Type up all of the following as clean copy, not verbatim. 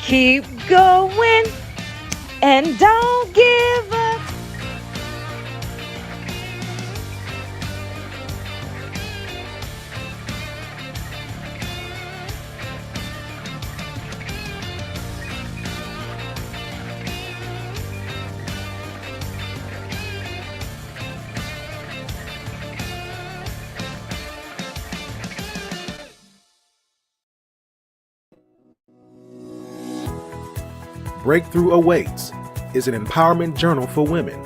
Keep going and don't give up. Breakthrough Awaits is an empowerment journal for women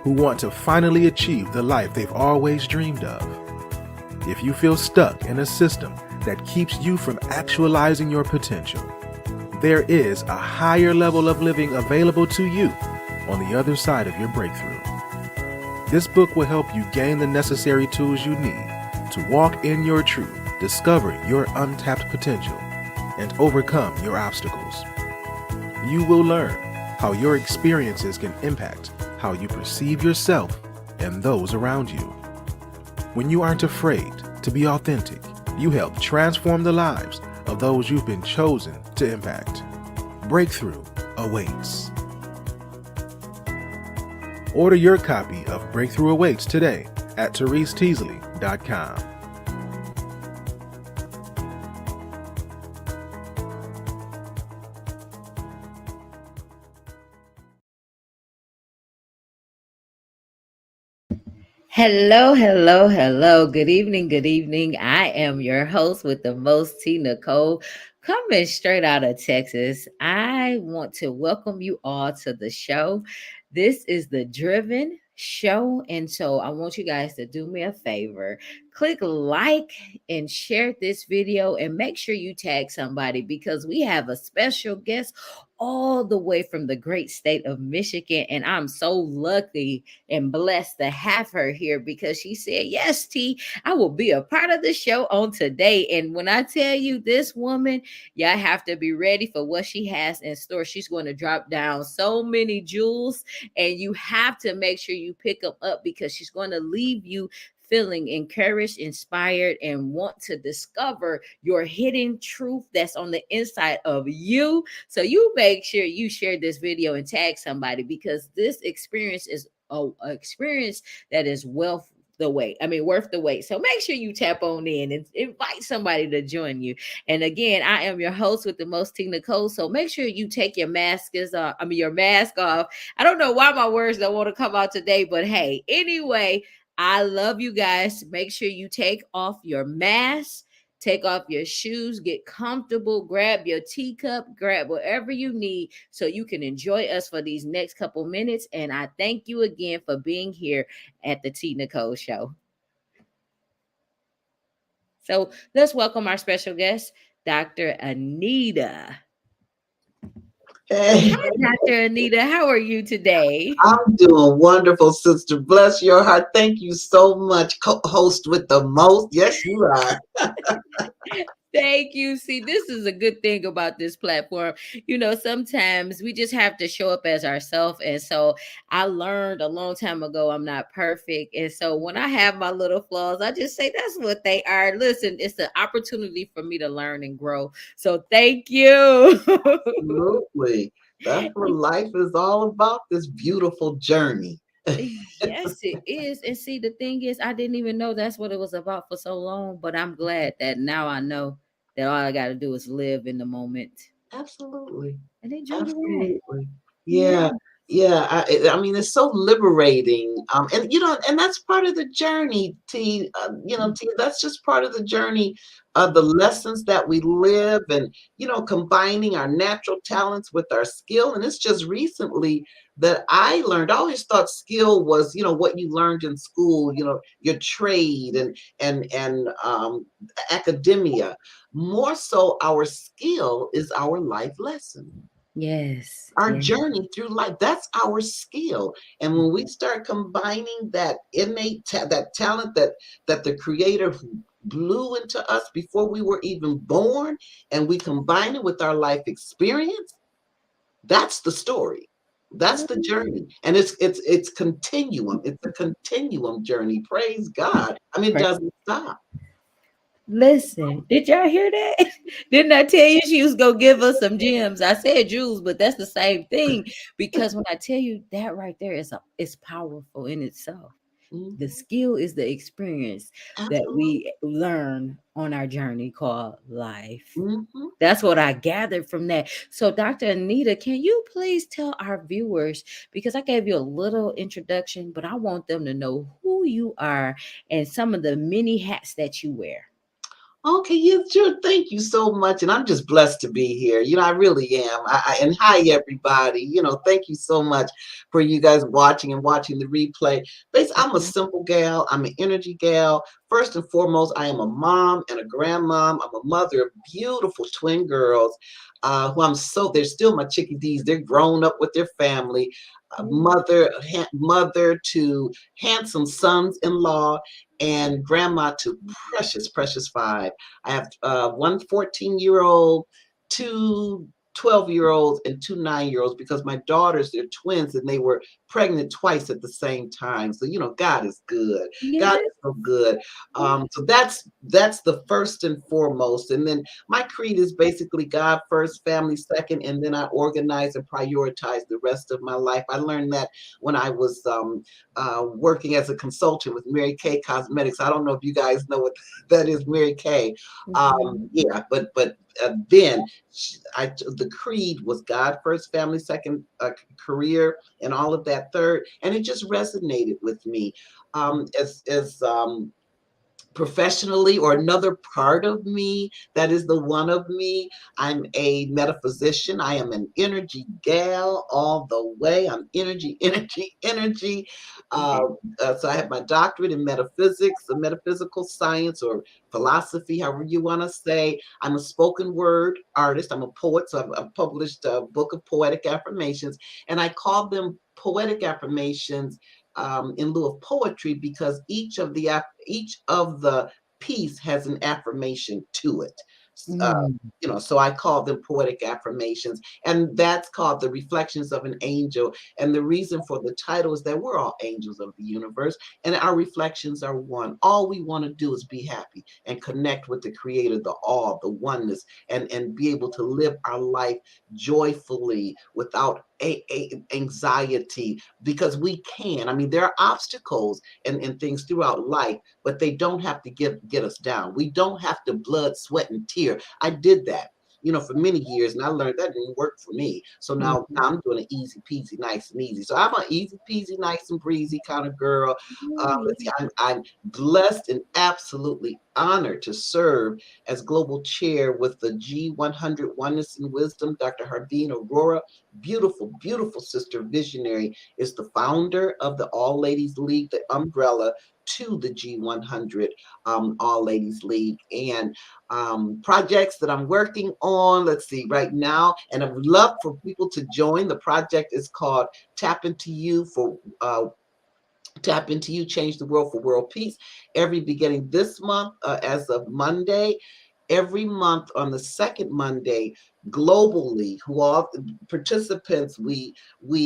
who want to finally achieve the life they've always dreamed of. If you feel stuck in a system that keeps you from actualizing your potential, there is a higher level of living available to you on the other side of your breakthrough. This book will help you gain the necessary tools you need to walk in your truth, discover your untapped potential, and overcome your obstacles. You will learn how your experiences can impact how you perceive yourself and those around you. When you aren't afraid to be authentic, you help transform the lives of those you've been chosen to impact. Breakthrough Awaits. Order your copy of Breakthrough Awaits today at ThereseTeasley.com. Hello, hello, hello. Good evening, good evening. I am your host with the most, T. Nicole, coming straight out of Texas. I want to welcome you all to the show. This is the Driven Show. And so I want you guys to do me a favor. Click like and share this video and make sure you tag somebody because we have a special guest all the way from the great state of Michigan. And I'm so lucky and blessed to have her here because she said, yes, T, I will be a part of the show on today. And when I tell you this woman, y'all have to be ready for what she has in store. She's going to drop down so many jewels, and you have to make sure you pick them up because she's going to leave you feeling encouraged, inspired, and want to discover your hidden truth that's on the inside of you. So you make sure you share this video and tag somebody because this experience is a experience that is worth the wait. So make sure you tap on in and invite somebody to join you. And again, I am your host with the most, T. Nicole. So make sure you take your your mask off. I don't know why my words don't want to come out today, but hey, anyway, I love you guys. Make sure you take off your mask. Take off your shoes, get comfortable, grab your teacup, grab whatever you need so you can enjoy us for these next couple minutes. And I thank you again for being here at the T. Nicole Show. So let's welcome our special guest, Dr. Anita. Hey, Hi, Dr. Anita. How are you today? I'm doing wonderful, sister. Bless your heart. Thank you so much, co-host with the most. Yes, you are. Thank you. See, this is a good thing about this platform. Sometimes we just have to show up as ourselves. And so I learned a long time ago I'm not perfect. And so when I have my little flaws, I just say that's what they are. Listen, it's an opportunity for me to learn and grow. So thank you. Absolutely. That's what life is all about, this beautiful journey. Yes, it is. And see, the thing is, I didn't even know that's what it was about for so long, but I'm glad that now I know that all I got to do is live in the moment Absolutely. and enjoy the ride. Absolutely. Yeah. Yeah. Yeah. I mean, it's so liberating. And that's part of the journey, T. T, that's just part of the journey of the lessons that we live and, combining our natural talents with our skill. And it's just recently that I learned, I always thought skill was, what you learned in school, your trade and academia. More so, our skill is our life lesson. Yes. Our Yes. journey through life, that's our skill. And when we start combining that that talent that the creator blew into us before we were even born, and we combine it with our life experience, that's the story. That's the journey. And it's continuum. It's a continuum journey. Praise God. I mean, it doesn't stop. Listen, did y'all hear that? Didn't I tell you she was gonna give us some gems? I said jewels, but that's the same thing because when I tell you that right there is it's powerful in itself. The Mhm. skill is the experience that Absolutely. we learn on our journey called life. Mhm. That's what I gathered from that. So, Dr. Anita, can you please tell our viewers, because I gave you a little introduction, but I want them to know who you are and some of the many hats that you wear. Okay, yeah, sure. Thank you so much. And I'm just blessed to be here. I really am. And hi, everybody. Thank you so much for you guys watching and watching the replay. Basically, I'm a simple gal. I'm an energy gal. First and foremost, I am a mom and a grandmom. I'm a mother of beautiful twin girls who they're still my chickadees. They're grown up with their family. Mother to handsome sons-in-law and grandma to precious, precious five. I have one 14-year-old, two 12-year-olds, and two 9-year-olds because my daughters, they're twins and they were pregnant twice at the same time. So, God is good. God Yes. is so good. So that's the first and foremost. And then my creed is basically God first, family second, and then I organize and prioritize the rest of my life. I learned that when I was working as a consultant with Mary Kay Cosmetics. I don't know if you guys know what that is, Mary Kay. Mhm. Yeah, but then the creed was God first, family second, career, and all of that third, and it just resonated with me. As professionally, or another part of me that is the one of me, I'm a metaphysician. I am an energy gal all the way. I'm energy, energy, energy. uh, Yeah. so I have my doctorate in metaphysics, or metaphysical science, or philosophy, however you want to say. I'm a spoken word artist. I'm a poet, so I've published a book of poetic affirmations, and I call them poetic affirmations in lieu of poetry, because each of the piece has an affirmation to it. Uh, Mm. so I call them poetic affirmations, and that's called the reflections of an angel. And the reason for the title is that we're all angels of the universe, and our reflections are one. All we want to do is be happy and connect with the Creator, the all, the oneness, and be able to live our life joyfully without anxiety, because we can. I mean, there are obstacles and things throughout life, but they don't have to get us down. We don't have to blood, sweat, and tear. I did that, for many years, and I learned that didn't work for me. So now I'm doing it easy peasy, nice and easy. So I'm an easy peasy, nice and breezy kind of girl. Let's see, I'm blessed and absolutely honored to serve as global chair with the G100 Oneness and Wisdom. Dr. Harveen Aurora, beautiful, beautiful sister visionary, is the founder of the All Ladies League, the umbrella to the G100 All Ladies League. And projects that I'm working on, let's see, right now, and I would love for people to join. The project is called Tap Into You for Tap Into You, Change the World for World Peace. Every beginning this month, as of Monday, every month on the second Monday, globally, who all participants, we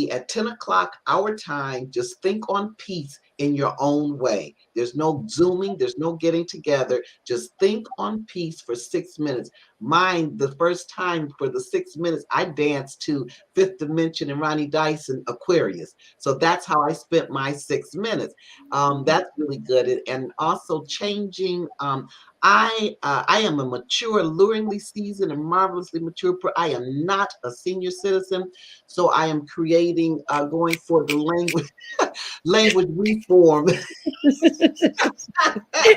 at 10 o'clock our time, just think on peace in your own way. There's no zooming, there's no getting together. Just think on peace for 6 minutes. Mine, the first time for the 6 minutes, I danced to Fifth Dimension and Ronnie Dyson Aquarius. So that's how I spent my 6 minutes. That's really good. And also changing. I am a mature, alluringly seasoned, and marvelously mature. I am not a senior citizen, so I am creating, going for the language reform.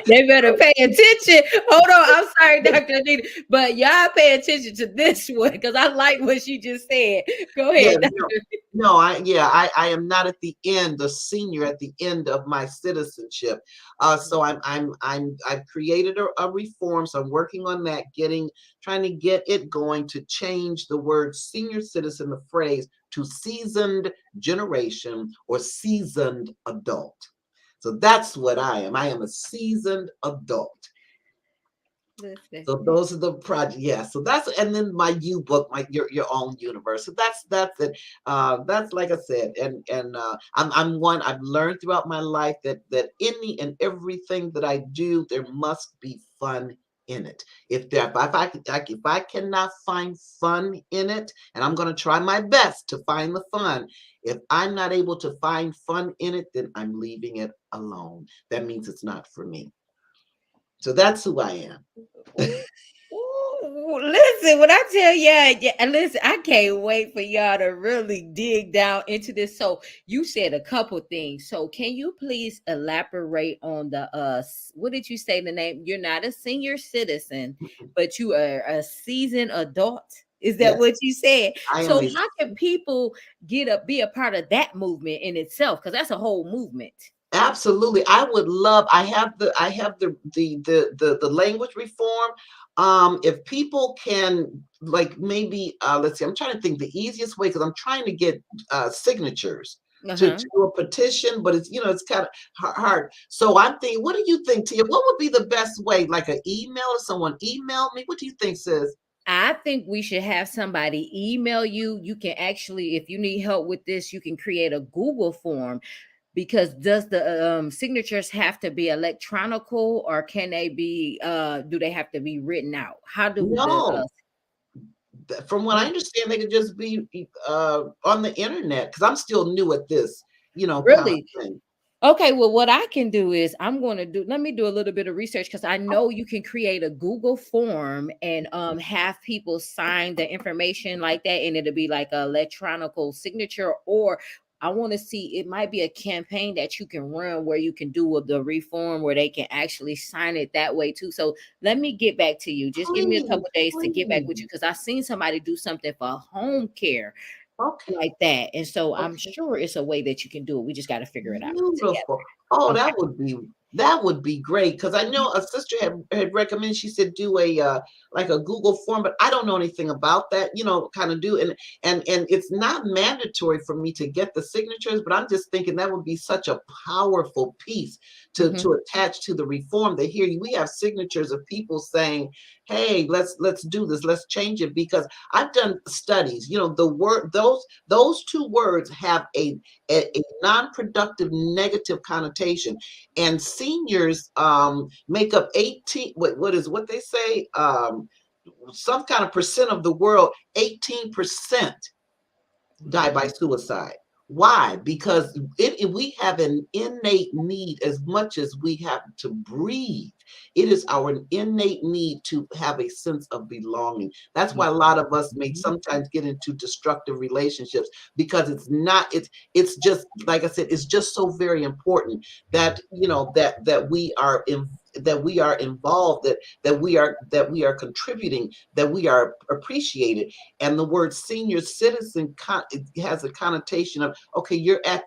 They better pay attention. Hold on. I'm sorry, Dr. Anita, but y'all pay attention to this one because I like what she just said. Go Yeah, ahead, no, Dr. no, I am not at the end, the senior at the end of my citizenship. So I've created a reform. So I'm working on that, trying to get it going to change the word senior citizen, the phrase, to seasoned generation or seasoned adult. So that's what I am. I am a seasoned adult. Listen. So those are the projects. Yeah. So that's, and then my U book, your own universe. So that's it. That's, like I said, and I'm one. I've learned throughout my life that any and everything that I do, there must be fun in it. If I cannot find fun in it, and I'm going to try my best to find the fun. If I'm not able to find fun in it, then I'm leaving it alone. That means it's not for me. So that's who I am. Ooh, listen, when I tell y'all, yeah, and listen, I can't wait for y'all to really dig down into this. So you said a couple things. So can you please elaborate on the what did you say the name? You're not a senior citizen, but you are a seasoned adult. Is that Yes, what you said? I am So a how can people be a part of that movement in itself? Because that's a whole movement. absolutely. I would love. I have the language reform. If people can, like, maybe let's see. I'm trying to think the easiest way, because I'm trying to get signatures to Uh-huh. do a petition, but it's, it's kind of hard. So I'm thinking, what do you think, Tia? What would be the best way? Like an email, or someone email me? What do you think, sis? I think we should have somebody email you. You can actually, if you need help with this, you can create a Google form. Because does the signatures have to be electronical, or can they be? Do they have to be written out? How do the? No, from what I understand, they could just be on the internet, because I'm still new at this, kind Really? of thing. Okay, well, what I can do is I'm going to do. Let me do a little bit of research because I know you can create a Google form and have people sign the information like that, and it'll be like a electronical signature. Or I want to see, it might be a campaign that you can run where you can do the reform where they can actually sign it that way too. So let me get back to you. Just give me a Please, couple days to get back with you please. because I seen somebody do something for home care Okay, like that, and so I'm okay. sure it's a way that you can do it. We just got to figure it out together. Beautiful. Oh, Okay. that would be great, because I know a sister had recommended. She said do a like a Google form, but I don't know anything about that. Kind of do, and it's not mandatory for me to get the signatures, but I'm just thinking that would be such a powerful piece to Mhm. to attach to the reform. That here we have signatures of people saying, "Hey, let's do this. Let's change it." Because I've done studies. The word those two words have a non-productive negative connotation, and seniors make up 18, what they say, some kind of percent of the world. 18% die by Mhm. suicide. Why? Because we have an innate need, as much as we have to breathe. It is our innate need to have a sense of belonging. That's why a lot of us may Mhm. sometimes get into destructive relationships, because it's just, like I said, it's just so very important that that we are involved, that we are contributing, that we are appreciated. And the word senior citizen it has a connotation of, okay, you're at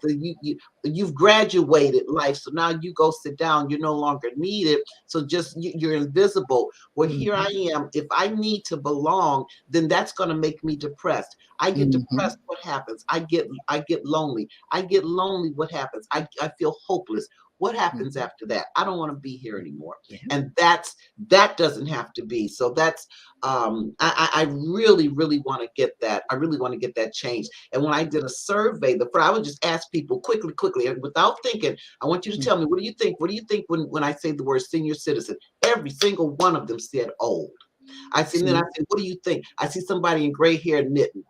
you've graduated life, so now you go sit down, you're no longer needed, so just you're invisible. Well, here I Mhm. am. If I need to belong, then that's going to make me depressed. I get Mhm. depressed, what happens? I get lonely. I get lonely, what happens? I feel hopeless. What happens Mhm. after that? I don't want to be here anymore. Yeah. And that doesn't have to be. So that's I really, really want to get that. I really want to get that changed. And when I did a survey, I would just ask people quickly, and without thinking, I want you to Mhm. tell me, what do you think? What do you think when I say the word senior citizen? Every single one of them said old. Then I See? said, what do you think? I see somebody in gray hair knitting.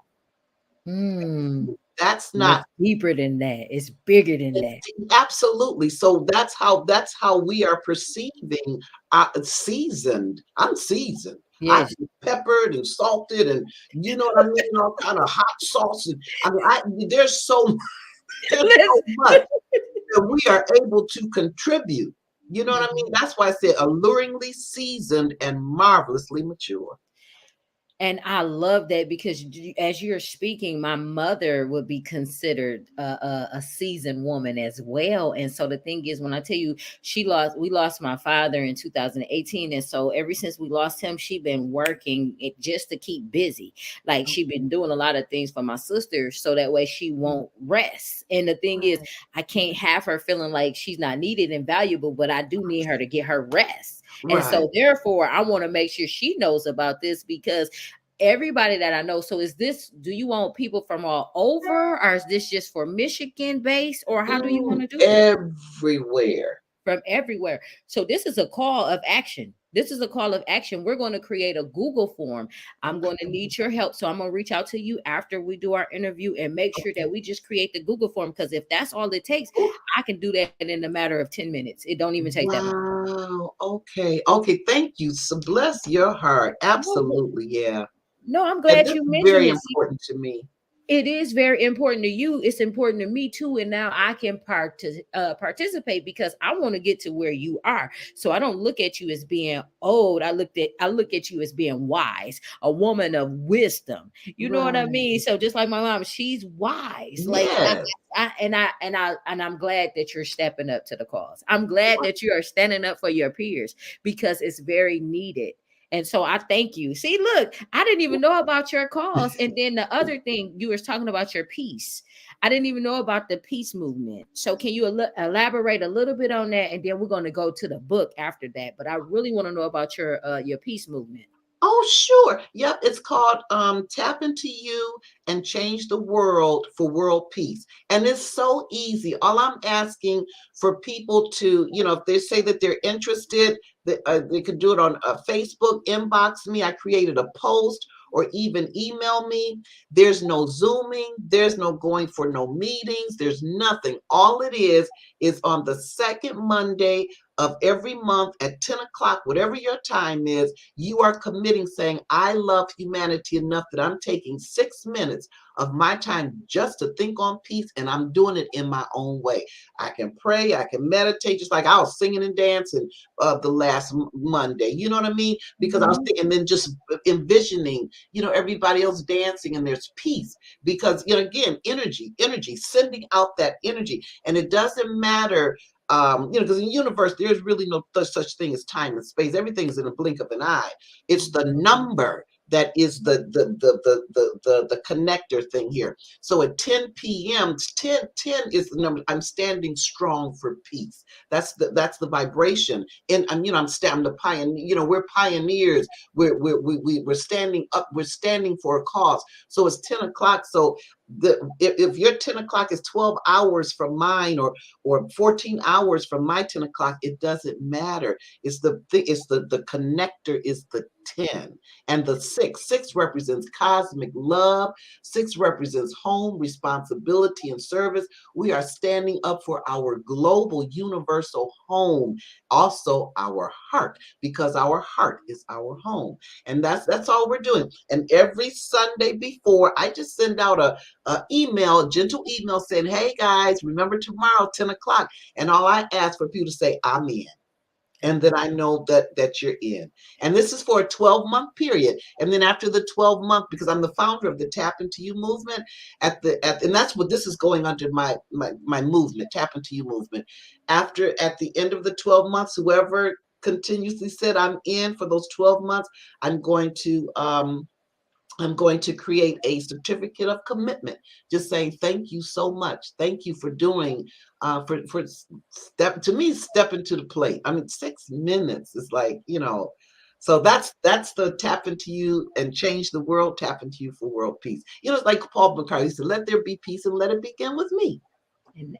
Mm. That's Much not. deeper than that. It's bigger than that. Absolutely. So that's how we are perceiving seasoned. I'm seasoned. I've Yes. been peppered and salted, and you know what I mean, all kind of hot sauce. And there's so there's so Listen. much that we are able to contribute. You know what I mean? Mhm. That's why I said alluringly seasoned and marvelously mature. And I love that because as you're speaking, my mother would be considered a seasoned woman as well. And so the thing is, when I tell you, we lost my father in 2018, and so ever since we lost him, she been working it just to keep busy. Like she been doing a lot of things for my sister, so that way she won't rest. And the thing is, I can't have her feeling like she's not needed and valuable, but I do need her to get her rest. And Right. so therefore, I want to make sure she knows about this because everybody that I know. So is this, do you want people from all over, or is this just for Michigan based, or how do you want to do this? Everywhere. from everywhere. So this is a call of action. This is a call of action. We're going to create a Google form. I'm going to Okay. need your help. So I'm going to reach out to you after we do our interview and make sure that we just create the Google form. Because if that's all it takes, Ooh, I can do that in a matter of 10 minutes. It don't even take that long. wow. Okay. Okay. Thank you. So bless your heart. No, Absolutely. Yeah. no, I'm And glad this you is mentioned very it. important to me. It is very important to you. It's important to me too. And now I can participate because I want to get to where you are. So I don't look at you as being old. I look at you as being wise, a woman of wisdom. You know what I Right. mean? So just like my mom, she's wise. Like Yes. and I'm glad that you're stepping up to the cause. I'm glad that you are standing up for your peers because it's very needed. And so I thank you. See, look, I didn't even know about your cause. And then the other thing you were talking about your peace. I didn't even know about the peace movement. So can you elaborate a little bit on that? And then we're going to go to the book after that. But I really want to know about your peace movement. Oh, sure. Yep. It's called Tap Into You and Change the World for World Peace. And it's so easy. All I'm asking for people to, if they say that they're interested, they could do it on Facebook, inbox me. I created a post or even email me. There's no Zooming. There's no going for no meetings. There's nothing. All it is on the second Monday of every month at 10 o'clock, whatever your time is, you are committing saying, I love humanity enough that I'm taking 6 minutes of my time just to think on peace, and I'm doing it in my own way. I can pray, I can meditate, just like I was singing and dancing the last Monday. You know what I mean? Because I was Mhm. thinking, and then just envisioning, everybody else dancing, and there's peace. Because, again, energy, sending out that energy. And it doesn't matter because in the universe, there's really no such thing as time and space. Everything's in a blink of an eye. It's the number that is the connector thing here. So at 10 p.m., 10 is the number. I'm standing strong for peace. That's the vibration. And I'm the pioneer. We're pioneers. We're standing up. We're standing for a cause. So it's 10 o'clock. So if your 10 o'clock is 12 hours from mine, or 14 hours from my 10 o'clock, it doesn't matter. It's the connector is the 10, and the six represents cosmic love. Six represents home, responsibility, and service. We are standing up for our global universal home, also our heart, because our heart is our home. And that's all we're doing. And every Sunday before, I just send out a gentle email saying, hey guys, remember tomorrow, 10 o'clock. And all I ask for you to say, I'm in. And then I know that you're in. And this is for a 12-month period. And then after the 12-month, because I'm the founder of the Tap Into You movement, and that's what this is going under my movement, Tap Into You movement. At the end of the 12 months, whoever continuously said I'm in for those 12 months, I'm going to create a certificate of commitment, just saying thank you so much. Thank you for doing, for step into the plate. I mean, 6 minutes is like, so that's the Tap Into You and Change the World. Tap Into You for world peace. It's like Paul McCartney said, let there be peace and let it begin with me. And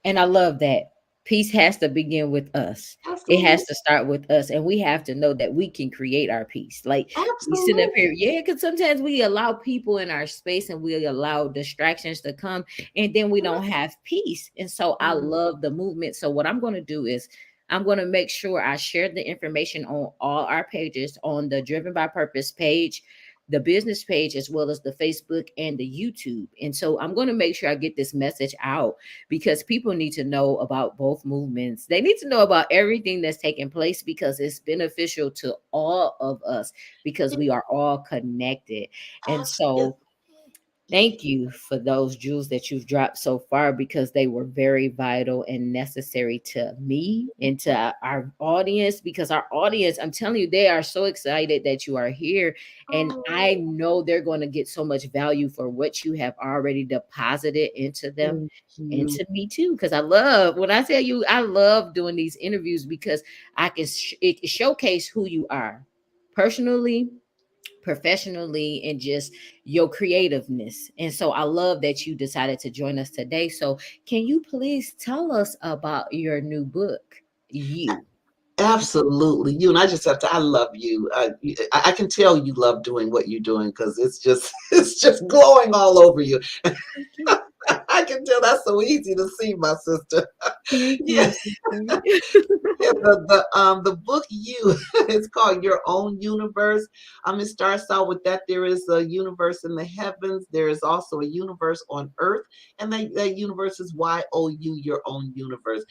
and I love that. Peace has to begin with us. It has Absolutely. to start with us, and we have to know that we can create our peace. Like we sit up here, Absolutely. yeah, because sometimes we allow people in our space and we allow distractions to come, and then we don't have peace. And so I Right. love the movement. So what I'm going to do is I'm going to make sure I share the information on all our pages on the Driven by Purpose page, the business page, as well as the Facebook and the YouTube. And so I'm going to make sure I get this message out because people need to know about both movements. They need to know about everything that's taking place because it's beneficial to all of us because we are all connected. And Yes. so thank you for those jewels that you've dropped so far because they were very vital and necessary to me and to our audience. Because our audience, I'm telling you, they are so excited that you are here. And I Oh, know they're going to get so much value for what you have already deposited into them. thank And you. to me too, because I love when I tell you I love doing these interviews because I can it showcase who you are personally, professionally and just your creativeness. And so I love that you decided to join us today. So can you please tell us about your new book, You? Absolutely. You and I just have to, I love you. I can tell you love doing what you're doing because it's just, it's just glowing all over you. Thank you. I can tell that's so easy to see, my sister. Thank Yeah. you, sister. Yeah, the book You it's called Your Own Universe. It starts out with that there is a universe in the heavens. There is also a universe on earth, and that universe is YOU, your own universe.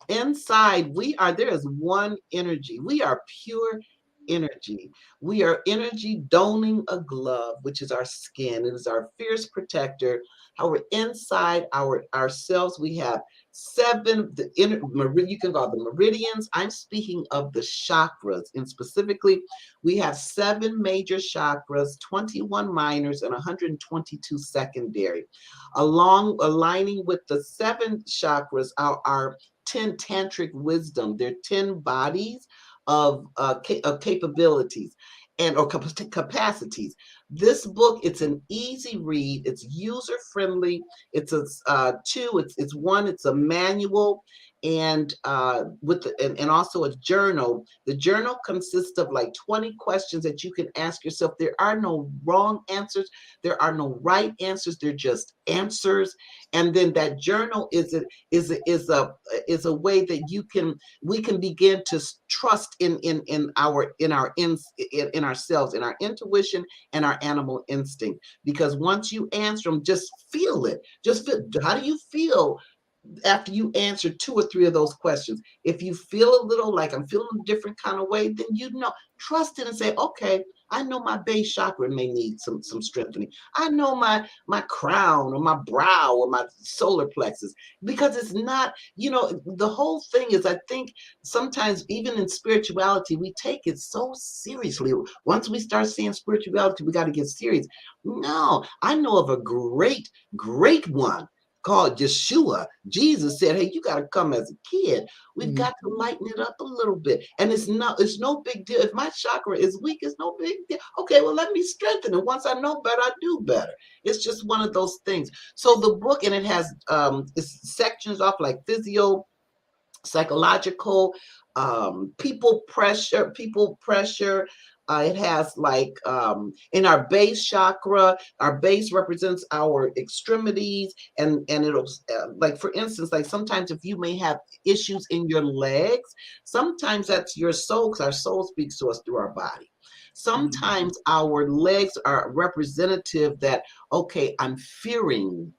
Inside, there is one energy. We are pure energy. We are energy donning a glove, which is our skin. It is our fierce protector. However, inside ourselves, we have seven, you can call them meridians. I'm speaking of the chakras, and specifically, we have seven major chakras, 21 minors, and 122 secondary. Aligning with the seven chakras, our 10 tantric wisdom. They're 10 bodies of capabilities and or capacities. This book, it's an easy read. It's user friendly. It's a two. It's one. It's a manual and and also a journal. The journal consists of like 20 questions that you can ask yourself. There are no wrong answers. There are no right answers. They're just answers. And then that journal is a way that we can begin to trust in ourselves, in our intuition and our animal instinct. Because once you answer them, just feel it. Just feel. How do you feel after you answer two or three of those questions? If you feel a little like I'm feeling a different kind of way, then trust it and say, okay, I know my base chakra may need some strengthening. I know my crown or my brow or my solar plexus, because it's not, the whole thing is, I think sometimes even in spirituality, we take it so seriously. Once we start seeing spirituality, we got to get serious. No, I know of a great one called Yeshua. Jesus said, hey, you got to come as a kid. We've got to lighten it up a little bit. And it's no big deal. If my chakra is weak, it's no big deal. Okay, well, let me strengthen it. Once I know better, I do better. It's just one of those things. So the book, and it has sections off like physio, psychological, people pressure. It has like in our base chakra, our base represents our extremities, and it'll like, for instance, like sometimes if you may have issues in your legs, sometimes that's your soul, because our soul speaks to us through our body. Sometimes our legs are representative that, okay, I'm fearing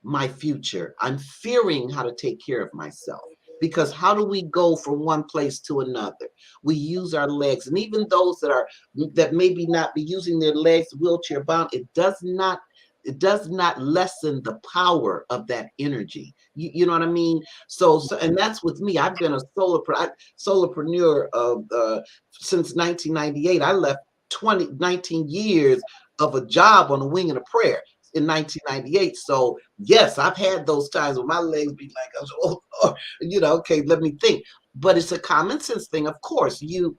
my future. I'm fearing how to take care of myself. Because how do we go from one place to another? We use our legs. And even those that maybe not be using their legs wheelchair bound, it does not lessen the power of that energy. You know what I mean? So, and that's with me. I've been a solopreneur since 1998. I left 19 years of a job on a wing and a prayer in 1998. So yes, I've had those times where my legs be like, okay, let me think. But it's a common sense thing. Of course, you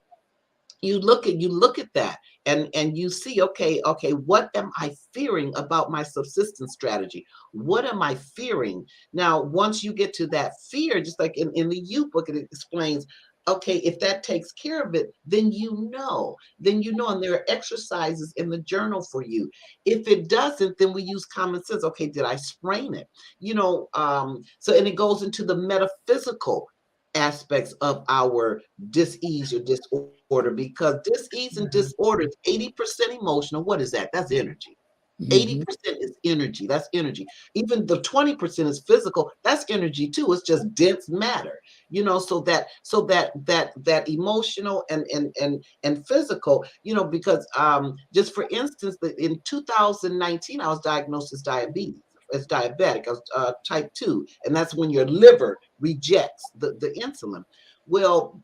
look at that, and you see, okay, what am I fearing about my subsistence strategy? What am I fearing? Now, once you get to that fear, just like in the You book, it explains, okay, if that takes care of it, then and there are exercises in the journal for you. If it doesn't, then we use common sense. Okay, did I sprain it? And it goes into the metaphysical aspects of our dis-ease or disorder, because dis-ease and disorder is 80% emotional. What is that? That's energy. 80% is energy. That's energy. Even the 20% is physical. That's energy too. It's just dense matter. So that emotional and physical, because just for instance, in 2019, I was diagnosed as diabetic. I was type 2, and that's when your liver rejects the insulin. Well,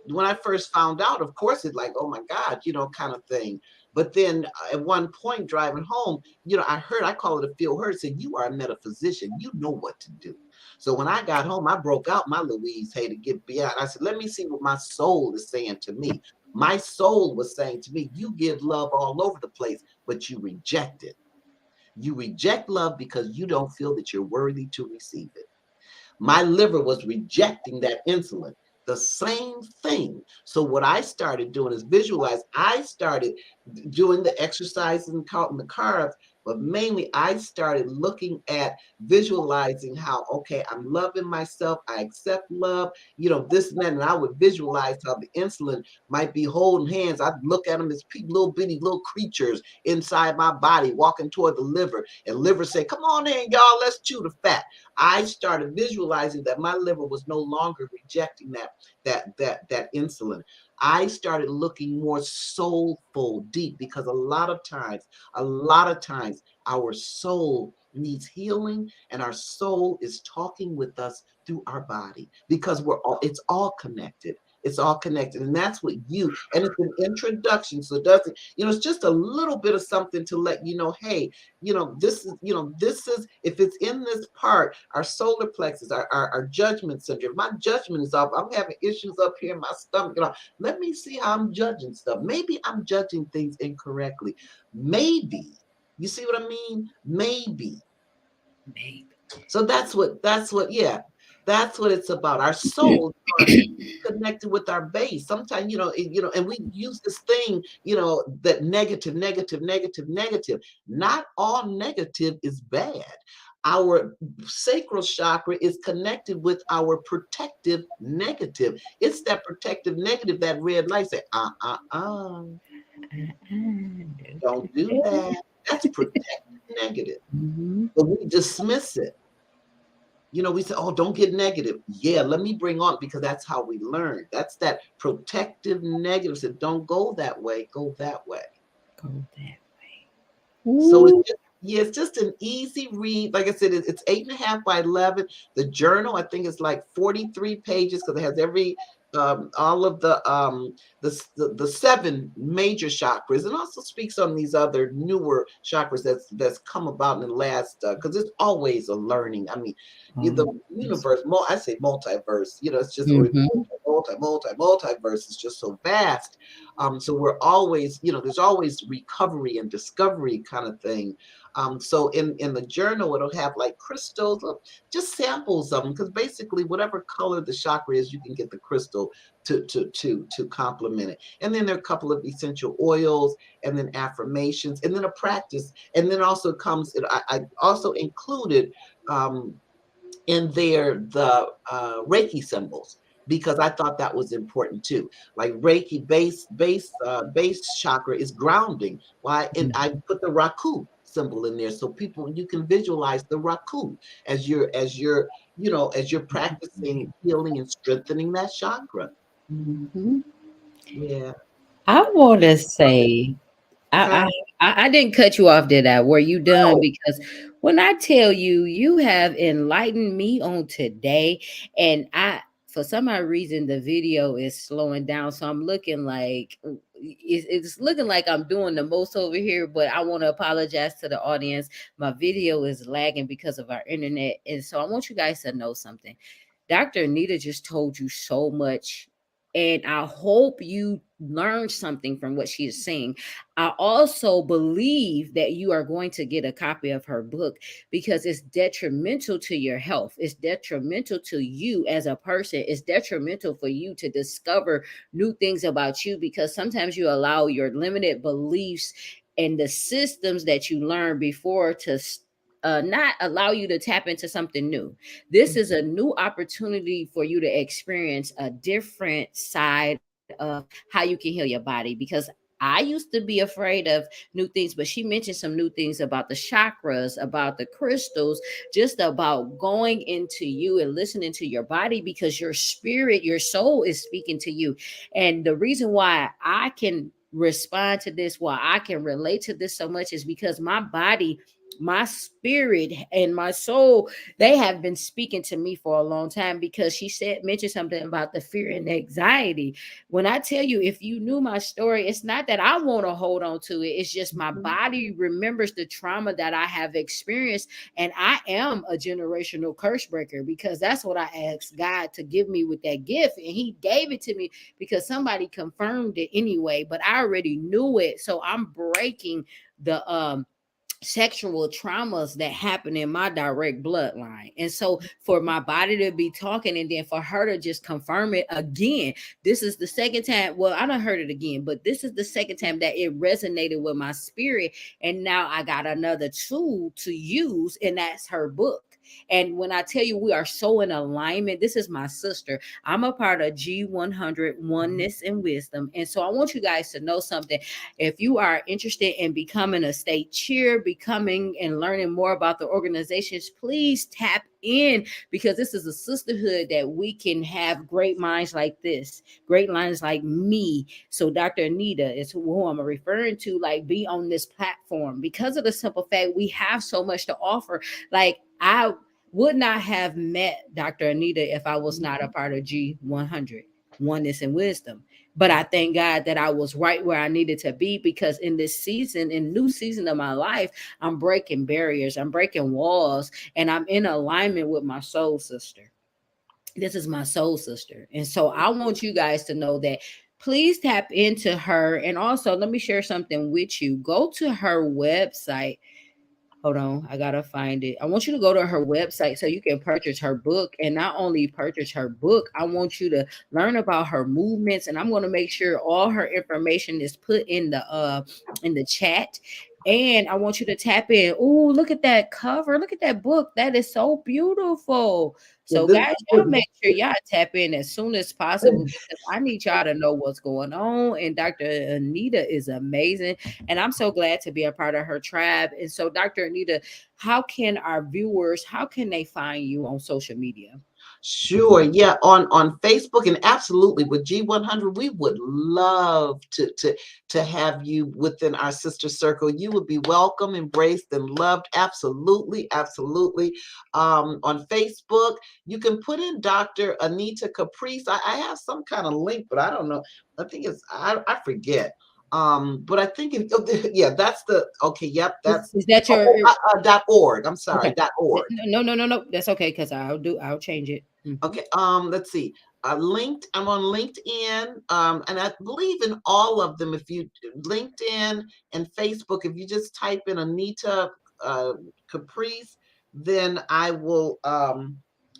when I first found out, of course, it's like, oh my God, kind of thing. But then at one point driving home, I call it a feel heard, said, you are a metaphysician. You know what to do. So when I got home, I broke out my Louise Hay to get beyond. I said, let me see what my soul is saying to me. My soul was saying to me, you give love all over the place, but you reject it. You reject love because you don't feel that you're worthy to receive it. My liver was rejecting that insulin. The same thing. So what I started doing is visualize. I started doing the exercise and counting the carbs, but mainly I started looking at visualizing how, okay, I'm loving myself. I accept love, this and that. And I would visualize how the insulin might be holding hands. I'd look at them as little bitty little creatures inside my body walking toward the liver, and liver say, come on in, y'all, let's chew the fat. I started visualizing that my liver was no longer rejecting that insulin. I started looking more soulful, deep, because a lot of times, our soul needs healing, and our soul is talking with us through our body because it's all connected. It's all connected. And that's what and it's an introduction. So it doesn't, it's just a little bit of something to let you know, hey, this is, if it's in this part, our solar plexus, our judgment center. If my judgment is off, I'm having issues up here in my stomach. Let me see how I'm judging stuff. Maybe I'm judging things incorrectly. Maybe, you see what I mean? Maybe. So yeah, that's what it's about. Our soul connected with our base. Sometimes, and we use this thing, that negative, negative, negative, negative. Not all negative is bad. Our sacral chakra is connected with our protective negative. It's that protective negative, that red light say, don't do that. That's protective negative. But we dismiss it. We say, oh, don't get negative. Yeah, let me bring on, because that's how we learn. That's that protective negative. So don't go that way, go that way. Go that way. So it's just an easy read. Like I said, it's 8.5 by 11. The journal, I think, is like 43 pages because it has all of the 7 major chakras, and also speaks on these other newer chakras that's come about in the last, because it's always a learning. I mean, the universe, I say multiverse, it's just multiverse is just so vast. So we're always, there's always recovery and discovery kind of thing. So in the journal, it'll have like crystals, just samples of them, because basically whatever color the chakra is, you can get the crystal to complement it. And then there are a couple of essential oils, and then affirmations, and then a practice. And then also I also included in there the Reiki symbols, because I thought that was important too. Like Reiki base chakra is grounding. Why? And I put the Raku symbol in there, so you can visualize the Raku as you're practicing healing and strengthening that chakra. Yeah. I want to say, I didn't cut you off, did I? Were you done? Oh. Because when I tell you, you have enlightened me on today, and for some odd reason, the video is slowing down, so I'm looking like it's looking like I'm doing the most over here. But I want to apologize to the audience. My video is lagging because of our internet, and so I want you guys to know something. Dr. Anita just told you so much, and I hope you learned something from what she is saying. I also believe that you are going to get a copy of her book, because it's detrimental to your health. It's detrimental to you as a person. It's detrimental for you to discover new things about you, because sometimes you allow your limited beliefs and the systems that you learned before to not allow you to tap into something new. This is a new opportunity for you to experience a different side of how you can heal your body, because I used to be afraid of new things, but she mentioned some new things about the chakras, about the crystals, just about going into you and listening to your body, because your spirit, your soul is speaking to you. And the reason why I can respond to this, why I can relate to this so much, is because my body my spirit and my soul, they have been speaking to me for a long time, because she mentioned something about the fear and anxiety. When I tell you, if you knew my story, it's not that I want to hold on to it. It's just my Mhm. body remembers the trauma that I have experienced. And I am a generational curse breaker, because that's what I asked God to give me with that gift. And He gave it to me because somebody confirmed it anyway, but I already knew it. So I'm breaking the sexual traumas that happen in my direct bloodline. And so for my body to be talking, and then for her to just confirm it again, this is the second time. Well, I done heard it again, but this is the second time that it resonated with my spirit. And now I got another tool to use, and that's her book. And when I tell you we are so in alignment, this is my sister. I'm a part of G100 Oneness and Wisdom. And so I want you guys to know something. If you are interested in becoming a state chair, becoming and learning more about the organizations, please tap in, because this is a sisterhood that we can have great minds like this, great minds like me. So Dr. Anita is who I'm referring to, like, be on this platform because of the simple fact we have so much to offer. Like, I would not have met Dr. Anita if I was not a part of G100, Oneness and Wisdom. But I thank God that I was right where I needed to be, because in this season, in new season of my life, I'm breaking barriers, I'm breaking walls, and I'm in alignment with my soul sister. This is my soul sister. And so I want you guys to know that please tap into her. And also, let me share something with you. Go to her website. Hold on, I gotta find it. I want you to go to her website so you can purchase her book, and not only purchase her book, I want you to learn about her movements, and I'm going to make sure all her information is put in the chat. And I want you to tap in. Oh, look at that cover! Look at that book. That is so beautiful. Yeah, So, this guys, y'all make sure y'all tap in as soon as possible, because I need y'all to know what's going on. And Dr. Anita is amazing. And I'm so glad to be a part of her tribe. And so, Dr. Anita, how can our viewers, how can they find you on social media? Sure. Yeah. On Facebook, and absolutely with G100, we would love to have you within our sister circle. You would be welcome, embraced, and loved. Absolutely, absolutely. On Facebook, you can put in Dr. Anita Caprice. I have some kind of link, but I don't know. I think I forget. But I think yeah, that's the okay. Yep, that's Is that your .org. I'm sorry, okay? .org. No, no, no, no. That's okay, because I'll change it. Mhm. Okay, let's see. I'm on LinkedIn, and I believe in all of them. If you LinkedIn and Facebook, if you just type in Anita uh, Caprice, then I will.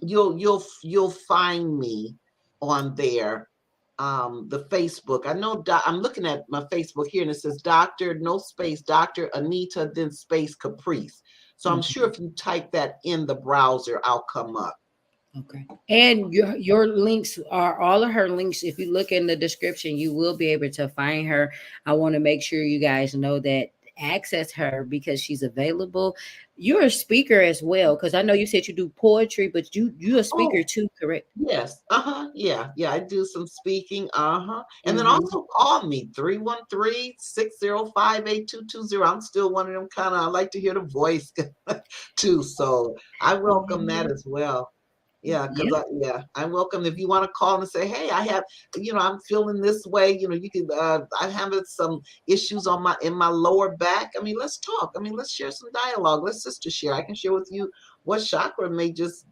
You'll find me on there. The Facebook. I know. I'm looking at my Facebook here, and it says Doctor No Space Doctor Anita then space Caprice. So I'm sure Mhm. if you type that in the browser, I'll come up. Okay. And your links are all of her links. If you look in the description, you will be able to find her. I want to make sure you guys know that access her, because she's available. You're a speaker as well, because I know you said you do poetry, but you're a speaker Oh, too, correct? yes. Uh-huh. Yeah. Yeah. I do some speaking. Uh-huh. And then Mm-hmm. also call me 313-605-8220. I'm still one of them kind of I like to hear the voice too. So I welcome that as well. Yeah, because Yep. I welcome if you want to call and say, hey, I have, I'm feeling this way. You can I'm having some issues in my lower back. I mean, let's talk. I mean, let's share some dialogue. Let's sister share. I can share with you what chakra may just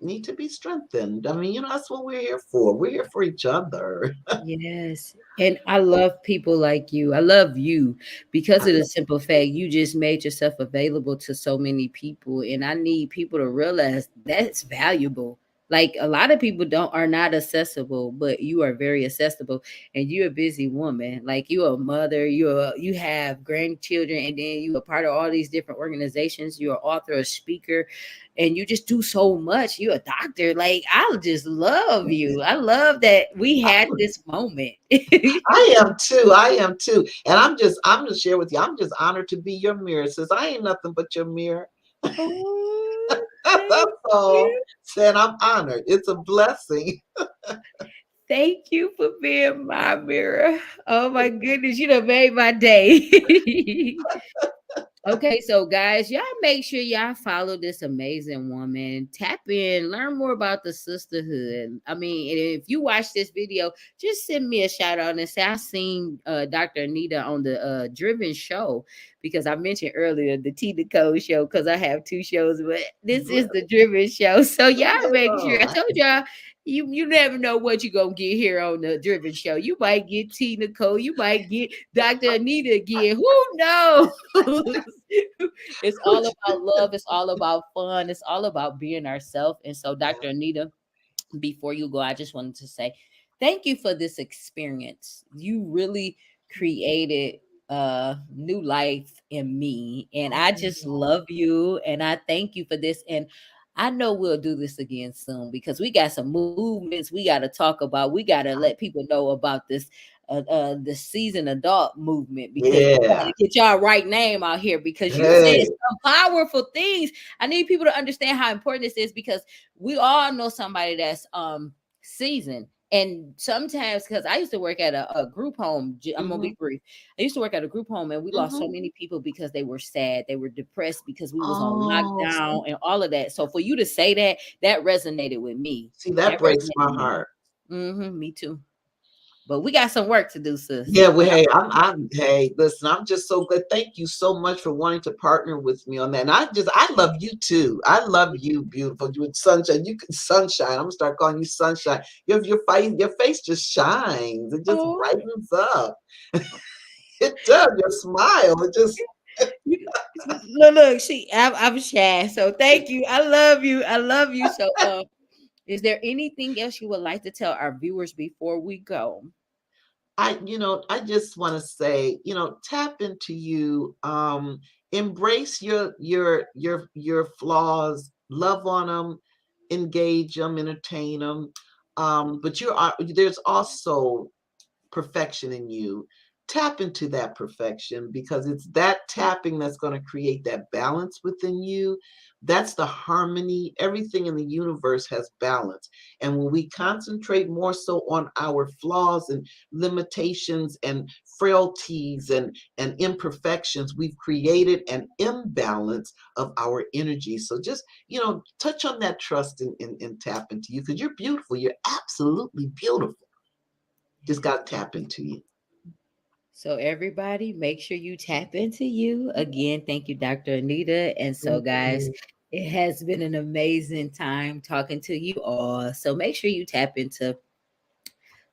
need to be strengthened. I mean, that's what we're here for. We're here for each other. Yes. And I love people like you. I love you because of the simple fact you just made yourself available to so many people. And I need people to realize that's valuable. Like, a lot of people don't are not accessible, but you are very accessible, and you're a busy woman. Like, you're a mother, you have grandchildren, and then you are part of all these different organizations. You're an author, a speaker, and you just do so much. You're a doctor. Like, I just love you. I love that we had this moment. I am too. I am too. And I'm just share with you. I'm just honored to be your mirror. Says I ain't nothing but your mirror. Oh, thank That's all. you. Saying I'm honored. It's a blessing. Thank you for being my mirror. Oh my goodness, you done made my day. Okay, so guys, y'all make sure y'all follow this amazing woman. Tap in, learn more about the sisterhood. I mean, and if you watch this video, just send me a shout out and say I seen Dr. Anita on the Driven show, because I mentioned earlier the Tina Code show because I have two shows, but this is the Really? Driven show. So y'all make sure. I Oh, told y'all you never know what you're gonna get here on the Driven show. You might get Tina Cole, you might get Dr. Anita again. Who knows? It's all about love. It's all about fun. It's all about being ourselves. And so, Dr. Anita, before you go, I just wanted to say thank you for this experience. You really created new life in me. And I just oh, love you. And I thank you for this. And I know we'll do this again soon because we got some movements we got to talk about. We got to let people know about this the seasoned adult movement, because we got yeah. to get y'all right name out here, because you said Hey. some powerful things. I need people to understand how important this is, because we all know somebody that's seasoned. And sometimes, because I used to work at a group home, I'm gonna Mm-hmm. be brief. I used to work at a group home, and we lost so Mm-hmm. many people because they were sad, they were depressed because we was on Oh, lockdown and all of that. So for you to say that, that resonated with me. see, that That breaks resonated my with me. heart. Me too. But we got some work to do, sis. Yeah, well, hey, hey, listen, I'm just so glad. Thank you so much for wanting to partner with me on that. And I love you too. I love you, beautiful. You with sunshine. You can sunshine. I'm gonna start calling you sunshine. Your face just shines. It just Oh, brightens up. It does. Your smile. It just. look, I'm shy. So thank you. I love you. I love you. So is there anything else you would like to tell our viewers before we go? I just want to say, tap into you, embrace your flaws, love on them, engage them, entertain them. But there's also perfection in you. Tap into that perfection, because it's that tapping that's going to create that balance within you. That's the harmony. Everything in the universe has balance. And when we concentrate more so on our flaws and limitations and frailties and imperfections, we've created an imbalance of our energy. So just, touch on that trust and tap into you, because you're beautiful. You're absolutely beautiful. Just got to tap into you. So everybody, make sure you tap into you. Again, thank you, Dr. Anita. And so, Thank guys, you. it has been an amazing time talking to you all. So make sure you tap into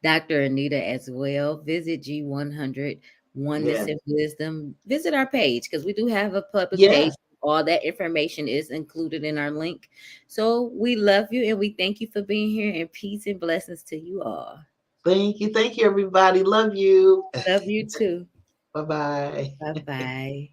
Dr. Anita as well. Visit G100 Oneness Yeah. and Wisdom. Visit our page, because we do have a public page. Yes. All that information is included in our link. So we love you and we thank you for being here, and peace and blessings to you all. Thank you. Thank you, everybody. Love you. Love you too. Bye bye. Bye bye.